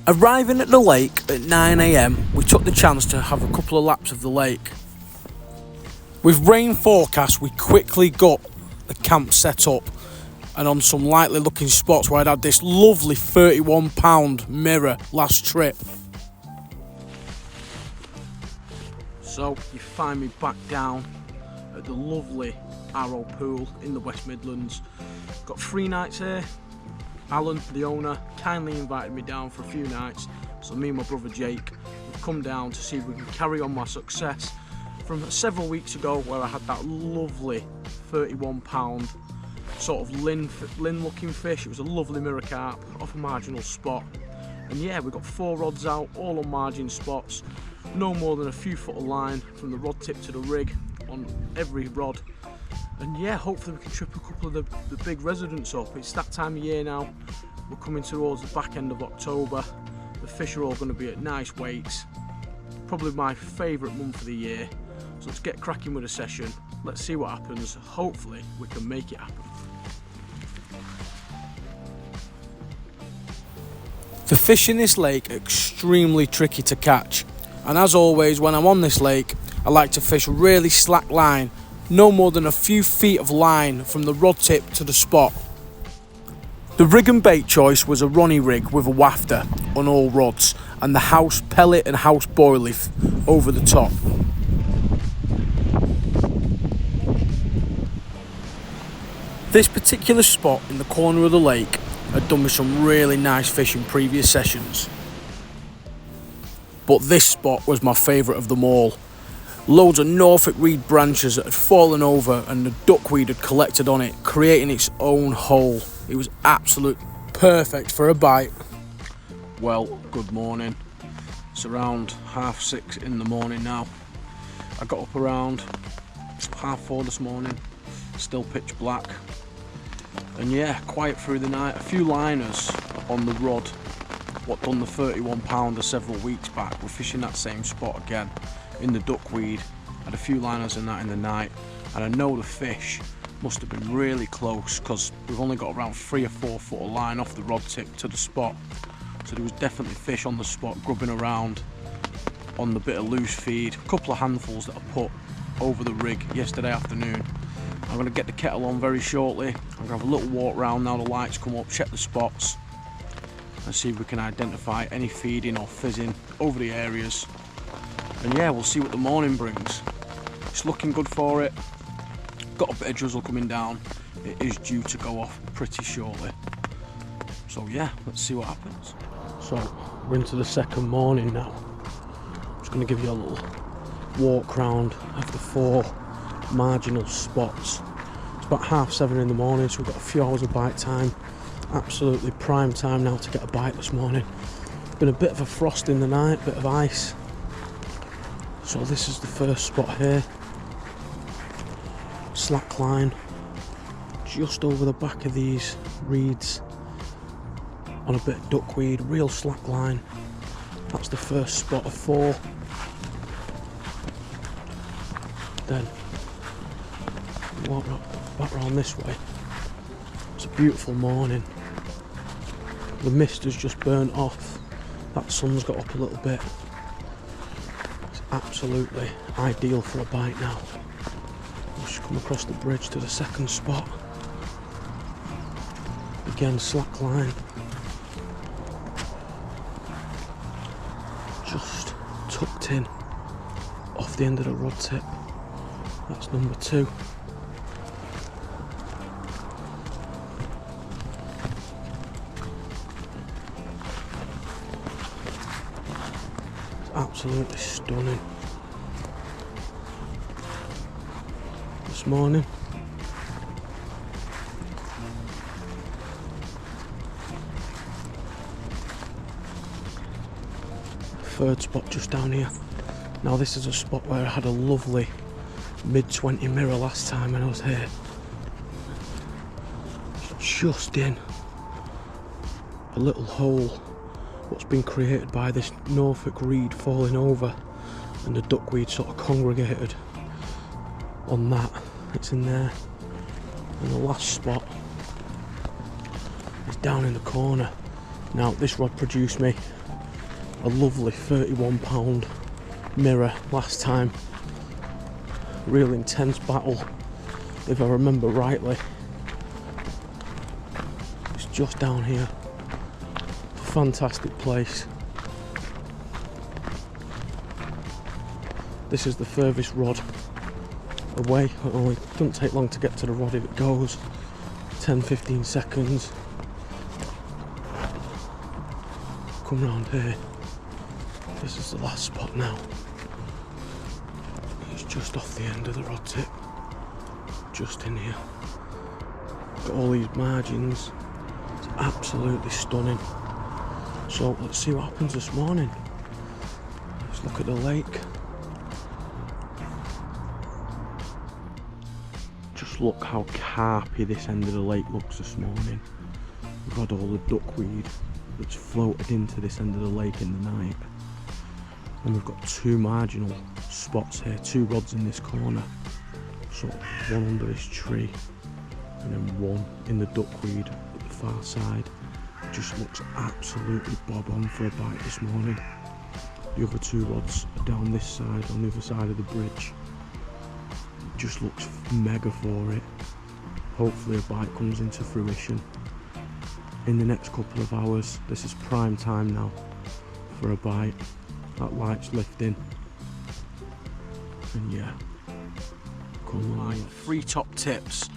Arriving at the lake at 9 AM, we took the chance to have a couple of laps of the lake. With rain forecast, we quickly got the camp set up and on some likely looking spots where I'd had this lovely 31-pound mirror last trip. So you find me back down at the lovely Arrow Pool in the West Midlands. Got 3 nights here. Alan, the owner, kindly invited me down for a few nights, so me and my brother Jake have come down to see if we can carry on my success from several weeks ago where I had that lovely 31-pound sort of Lynn looking fish. It was a lovely mirror carp off a marginal spot, and yeah, we got 4 rods out, all on margin spots, no more than a few foot of line from the rod tip to the rig on every rod. And yeah, hopefully we can trip a couple of the big residents up. It's that time of year now. We're coming towards the back end of October. The fish are all going to be at nice weights. Probably my favourite month of the year. So let's get cracking with a session. Let's see what happens. Hopefully we can make it happen. The fish in this lake are extremely tricky to catch. And as always, when I'm on this lake, I like to fish really slack line. No more than a few feet of line from the rod tip to the spot. The rig and bait choice was a Ronnie rig with a wafter on all rods and the house pellet and house boil leaf over the top. This particular spot in the corner of the lake had done me some really nice fish in previous sessions. But this spot was my favourite of them all. Loads of Norfolk reed branches that had fallen over and the duckweed had collected on it, creating its own hole. It was absolutely perfect for a bite. Well, good morning. It's around 6:30 in the morning now. I got up around 4:30 this morning, still pitch black. And yeah, quiet through the night. A few liners on the rod, what done the 31-pounder several weeks back. We're fishing that same spot again. In the duckweed, had a few liners in that in the night, and I know the fish must have been really close because we've only got around 3 or 4 foot of line off the rod tip to the spot, so there was definitely fish on the spot grubbing around on the bit of loose feed. A couple of handfuls that I put over the rig yesterday afternoon. I'm going to get the kettle on very shortly. I'm going to have a little walk around now the lights come up, check the spots and see if we can identify any feeding or fizzing over the areas. And yeah, we'll see what the morning brings. It's looking good for it. Got a bit of drizzle coming down. It is due to go off pretty shortly. So yeah, let's see what happens. So we're into the second morning now. I'm just going to give you a little walk round of the 4 marginal spots. It's about 7:30 in the morning, so we've got a few hours of bite time. Absolutely prime time now to get a bite this morning. Been a bit of a frost in the night, bit of ice. So this is the first spot here. Slack line just over the back of these reeds on a bit of duckweed, real slack line. That's the first spot of 4. Then walk back round this way. It's a beautiful morning. The mist has just burnt off. That sun's got up a little bit. Absolutely ideal for a bite now. We'll just come across the bridge to the second spot. Again, slack line. Just tucked in off the end of the rod tip. That's number 2. Absolutely stunning this morning. Third spot just down here. Now this is a spot where I had a lovely mid-20 mirror last time when I was here. It's just in a little hole what's been created by this Norfolk reed falling over, and the duckweed sort of congregated on that. It's in there. And the last spot is down in the corner. Now this rod produced me a lovely £31 mirror last time. Real intense battle, if I remember rightly. It's just down here. Fantastic place. This is the furthest rod away. It only doesn't take long to get to the rod if it goes. 10-15 seconds. Come round here. This is the last spot now. It's just off the end of the rod tip. Just in here. Got all these margins. It's absolutely stunning. So let's see what happens this morning. Let's look at the lake. Just look how carpy this end of the lake looks this morning. We've had all the duckweed that's floated into this end of the lake in the night. And we've got two marginal spots here, two rods in this corner. So one under this tree and then one in the duckweed at the far side. It just looks absolutely bob on for a bite this morning. The other two rods are down this side, on the other side of the bridge. It just looks mega for it. Hopefully a bite comes into fruition in the next couple of hours. This is prime time now for a bite. That light's lifting. And yeah, come on. 3 top tips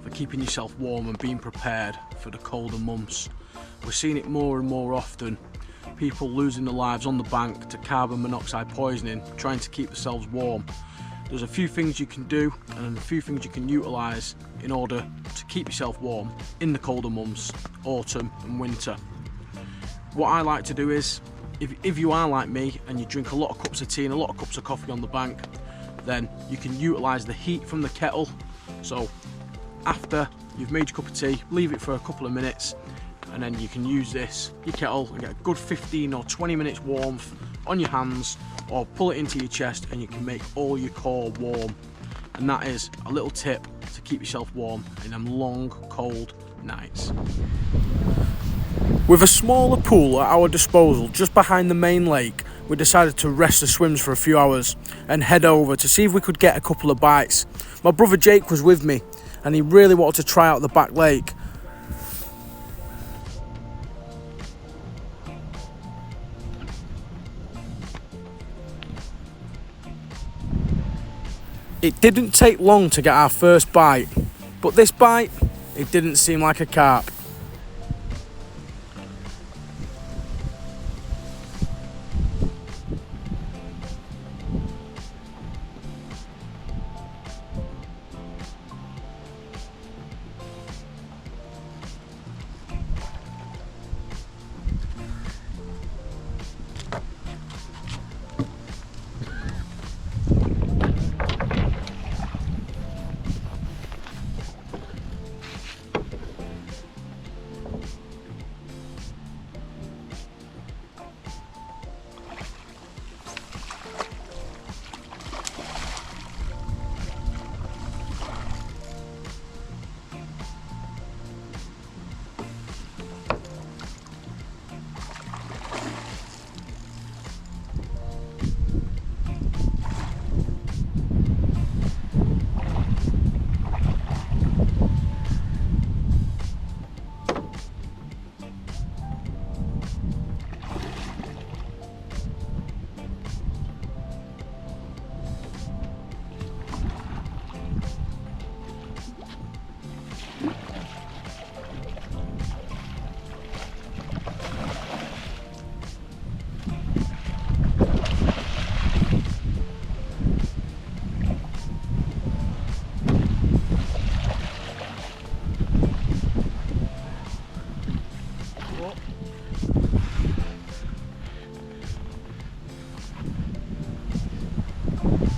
for keeping yourself warm and being prepared for the colder months. We're seeing it more and more often. People losing their lives on the bank to carbon monoxide poisoning, trying to keep themselves warm. There's a few things you can do and a few things you can utilise in order to keep yourself warm in the colder months, autumn and winter. What I like to do is, if you are like me and you drink a lot of cups of tea and a lot of cups of coffee on the bank, then you can utilise the heat from the kettle. So after you've made your cup of tea, leave it for a couple of minutes, and then you can use your kettle and get a good 15 or 20 minutes warmth on your hands, or pull it into your chest and you can make all your core warm. And that is a little tip to keep yourself warm in them long, cold nights. With a smaller pool at our disposal just behind the main lake, we decided to rest the swims for a few hours and head over to see if we could get a couple of bites. My brother Jake was with me and he really wanted to try out the back lake. It didn't take long to get our first bite, but this bite, it didn't seem like a carp.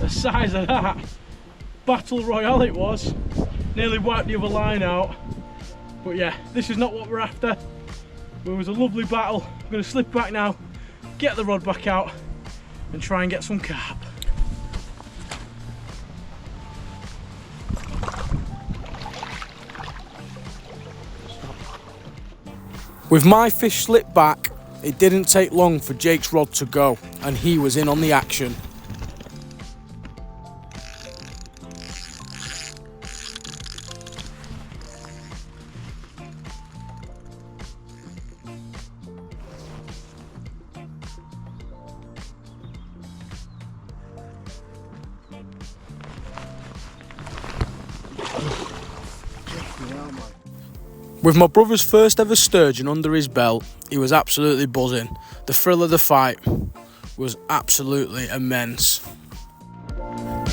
The size of that battle royale it was. Nearly wiped the other line out. But yeah, this is not what we're after. It was a lovely battle. I'm going to slip back now, get the rod back out and try and get some carp. With my fish slipped back, It didn't take long for Jake's rod to go, and he was in on the action. With my brother's first ever sturgeon under his belt, he was absolutely buzzing. The thrill of the fight was absolutely immense.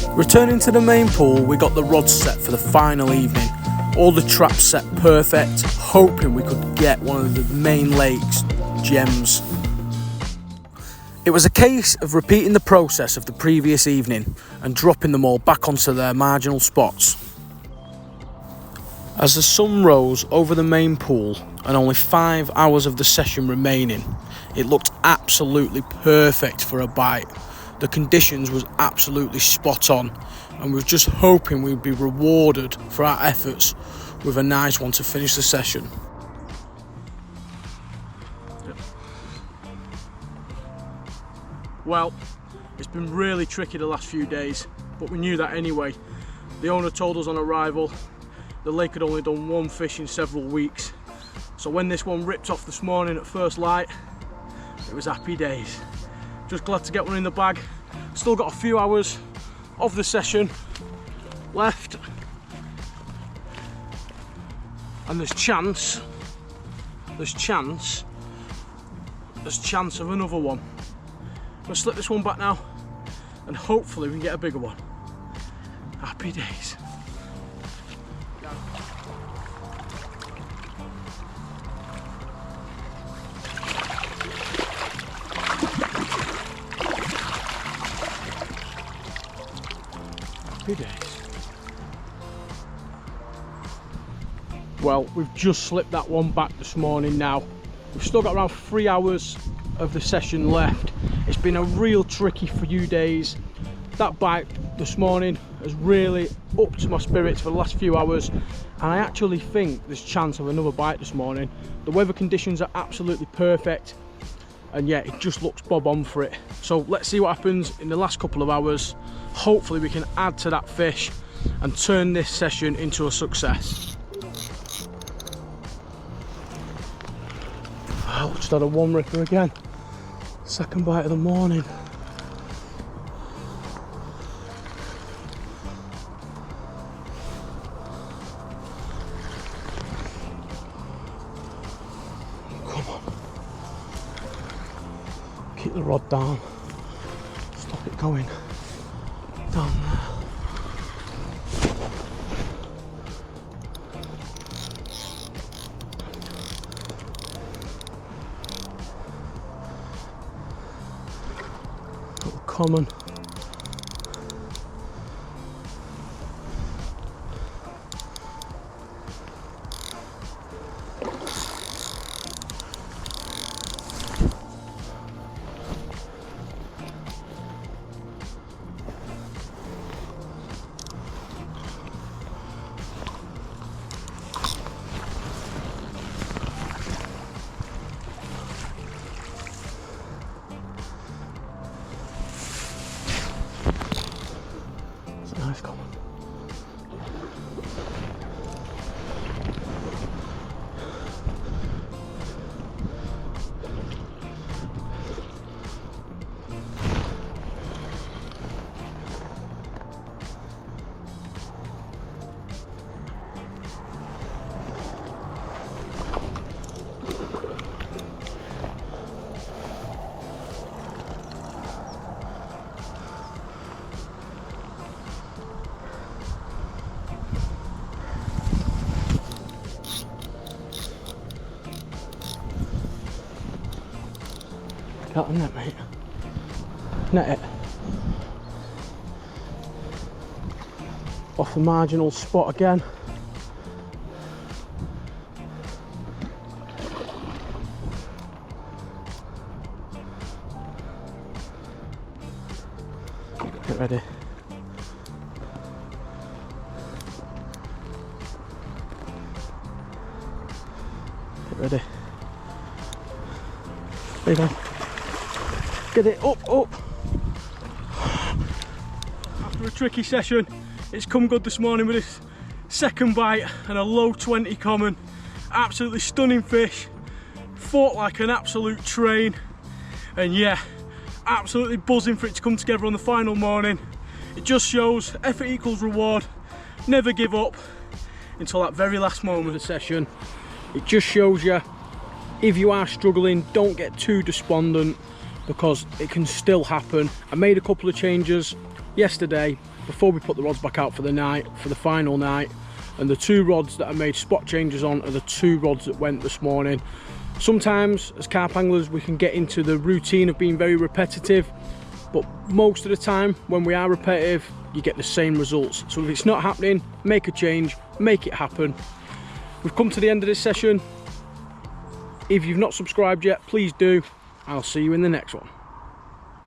Returning to the main pool, we got the rods set for the final evening. All the traps set perfect, hoping we could get one of the main lake's gems. It was a case of repeating the process of the previous evening and dropping them all back onto their marginal spots. As the sun rose over the main pool and only 5 hours of the session remaining, it looked absolutely perfect for a bite. The conditions was absolutely spot on, and we were just hoping we'd be rewarded for our efforts with a nice one to finish the session. Well, it's been really tricky the last few days, but we knew that anyway. The owner told us on arrival the lake had only done one fish in several weeks, so when this one ripped off this morning at first light, it was happy days. Just glad to get one in the bag. Still got a few hours of the session left, and there's chance of another one. I'm gonna slip this one back now, and hopefully we can get a bigger one. Happy days. Happy days. Well, we've just slipped that one back this morning now. We've still got around 3 hours of the session left. It's been a real tricky few days. That bite this morning has really upped my spirits for the last few hours, and I actually think there's chance of another bite this morning. The weather conditions are absolutely perfect, and yeah, it just looks bob on for it. So let's see what happens in the last couple of hours. Hopefully we can add to that fish and turn this session into a success. Oh, just had a one ripper again. Second bite of the morning. Come on. Keep the rod down. Stop it going down there. Little common. Nice common. Got on that, mate. Net it. Off the marginal spot again. Get ready. Get ready. There you go. Get it up. After a tricky session, it's come good this morning with this second bite and a low 20 common. Absolutely stunning fish. Fought like an absolute train. And yeah, absolutely buzzing for it to come together on the final morning. It just shows effort equals reward. Never give up until that very last moment of the session. It just shows you, if you are struggling, don't get too despondent, because it can still happen. I made a couple of changes yesterday before we put the rods back out for the night, for the final night, and the 2 rods that I made spot changes on are the 2 rods that went this morning. Sometimes as carp anglers we can get into the routine of being very repetitive, but most of the time when we are repetitive you get the same results. So if it's not happening, make a change, make it happen. We've come to the end of this session. If you've not subscribed yet, please do. I'll see you in the next one.